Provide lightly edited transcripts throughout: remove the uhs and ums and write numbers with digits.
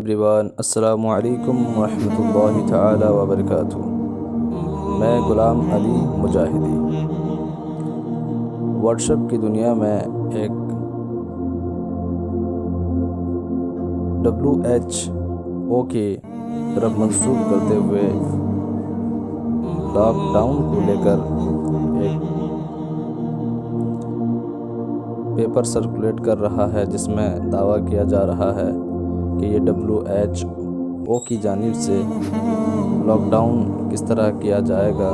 Everyone, السلام علیکم ورحمۃ اللہ تعالی وبرکاتہ۔ میں غلام علی مجاہدی واٹس ایپ کی دنیا میں ایک WHO کی طرف منسوب کرتے ہوئے لاک ڈاؤن کو لے کر ایک پیپر سرکولیٹ کر رہا ہے، جس میں دعویٰ کیا جا رہا ہے کہ یہ WHO کی جانب سے لاک ڈاؤن کس طرح کیا جائے گا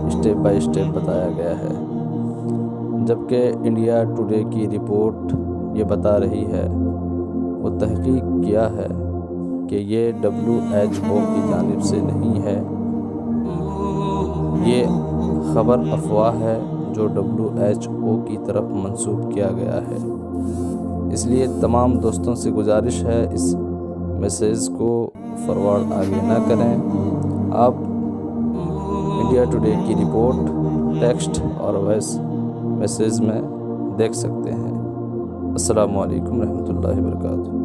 اسٹیپ بائی اسٹیپ بتایا گیا ہے، جبکہ انڈیا ٹوڈے کی ریپوٹ یہ بتا رہی ہے، وہ تحقیق کیا ہے کہ یہ WHO کی جانب سے نہیں ہے، یہ خبر افواہ ہے جو WHO کی طرف منسوب کیا گیا ہے۔ اس لیے تمام دوستوں سے گزارش ہے اس میسیج کو فارورڈ آگے نہ کریں۔ آپ انڈیا ٹوڈے کی رپورٹ ٹیکسٹ اور وائس میسیج میں دیکھ سکتے ہیں۔ السلام علیکم ورحمۃ اللہ وبرکاتہ۔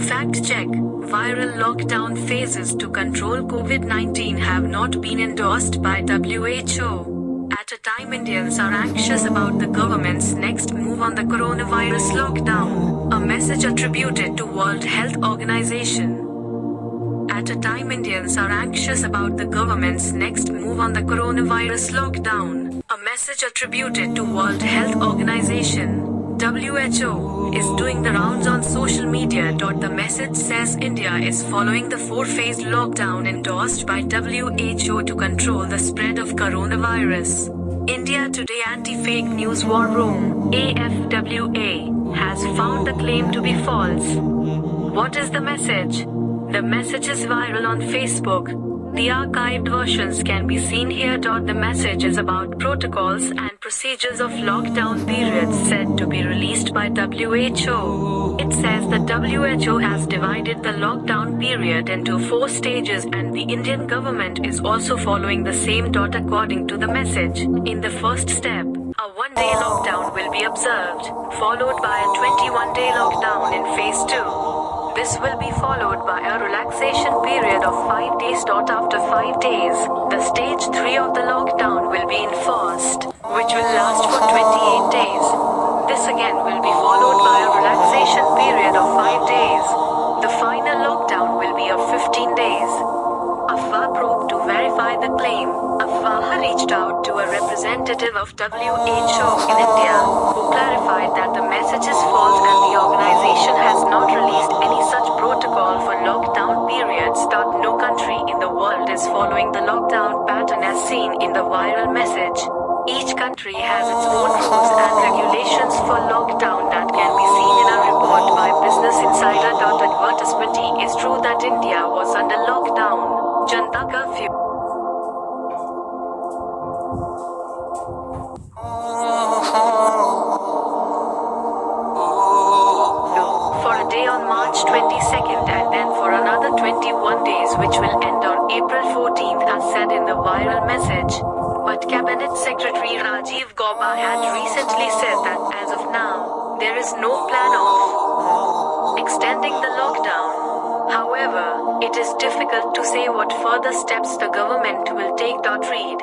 Fact check: viral lockdown phases to control Covid-19 have not been endorsed by WHO. At a time Indians are anxious about the government's next move on the coronavirus lockdown, a message attributed to World Health Organization. At a time Indians are anxious about the government's next move on the coronavirus lockdown, a message attributed to World Health Organization. WHO is doing the rounds on social media. The message says India is following the 4-phase lockdown endorsed by WHO to control the spread of coronavirus. India Today Anti-Fake News War Room (AFWA) has found the claim to be false. What is the message? The message is viral on Facebook. The archived versions can be seen here. The message is about protocols and procedures of lockdown periods said to be released by WHO. It says the WHO has divided the lockdown period into 4 stages and the Indian government is also following the same. According to the message, in the first step, a 1-day lockdown will be observed, followed by a 21-day lockdown in phase 2. This will be followed by a relaxation period of 5 days. After 5 days, the stage 3 of the lockdown will be enforced, which will last for 28 days. This again will be followed by a relaxation period of 5 days. The final lockdown will be of 15 days. Afwah probe to verify the claim. Afwah reached out to a representative of WHO in India, who clarified that the message is false and the organization has not released any such protocol for lockdown periods. No country in the world is following the lockdown pattern as seen in the viral message. Each country has its own rules and regulations for lockdown that can be seen in a report by Business Insider. Advertisement is true that India was under lockdown. Janta curfew. For a day on March 22nd and then for another 21 days, which will end on April 14th as said in the viral message. But Cabinet Secretary Rajiv Gauba had recently said that as of now, there is no plan of extending the lockdown. However, it is difficult to say what further steps the government will take. Read